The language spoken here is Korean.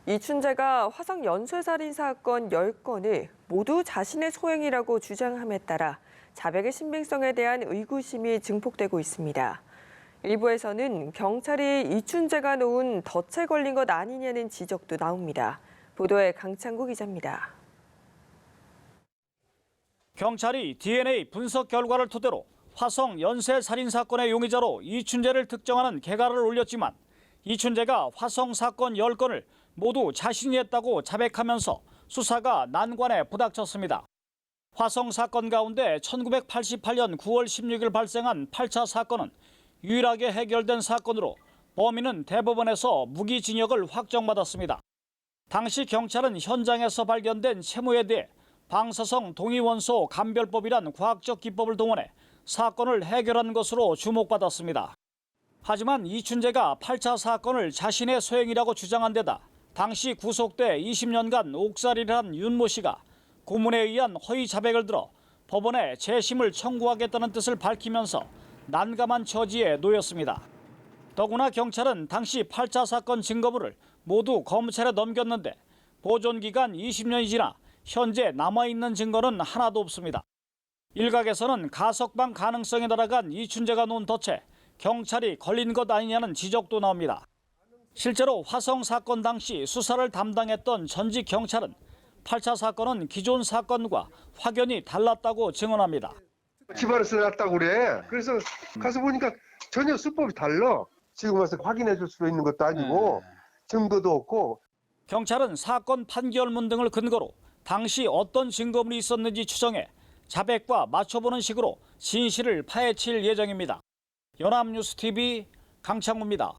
이춘재가 화성 연쇄살인 사건 10건을 모두 자신의 소행이라고 주장함에 따라 자백의 신빙성에 대한 의구심이 증폭되고 있습니다. 일부에서는 경찰이 이춘재가 놓은 덫에 걸린 것 아니냐는 지적도 나옵니다. 보도에 강창구 기자입니다. 경찰이 DNA 분석 결과를 토대로 화성 연쇄살인 사건의 용의자로 이춘재를 특정하는 개가를 올렸지만 이춘재가 화성 사건 10건을 모두 자신이 했다고 자백하면서 수사가 난관에 부닥쳤습니다. 화성 사건 가운데 1988년 9월 16일 발생한 8차 사건은 유일하게 해결된 사건으로 범인은 대법원에서 무기징역을 확정받았습니다. 당시 경찰은 현장에서 발견된 채무에 대해 방사성 동위원소 감별법이란 과학적 기법을 동원해 사건을 해결한 것으로 주목받았습니다. 하지만 이춘재가 8차 사건을 자신의 소행이라고 주장한 데다 당시 구속돼 20년간 옥살이를 한 윤모 씨가 고문에 의한 허위 자백을 들어 법원에 재심을 청구하겠다는 뜻을 밝히면서 난감한 처지에 놓였습니다. 더구나 경찰은 당시 8차 사건 증거물을 모두 검찰에 넘겼는데 보존기간 20년이 지나 현재 남아있는 증거는 하나도 없습니다. 일각에서는 가석방 가능성이 날아간 이춘재가 놓은 덫에 경찰이 걸린 것 아니냐는 지적도 나옵니다. 실제로 화성 사건 당시 수사를 담당했던 전직 경찰은 8차 사건은 기존 사건과 확연히 달랐다고 증언합니다. 집안에서 났다고 그래. 그래서 가서 보니까 전혀 수법이 달라. 지금 와서 확인해 줄 수 있는 것도 아니고 증거도 없고. 경찰은 사건 판결문 등을 근거로 당시 어떤 증거물이 있었는지 추정해 자백과 맞춰보는 식으로 진실을 파헤칠 예정입니다. 연합뉴스TV 강창구입니다.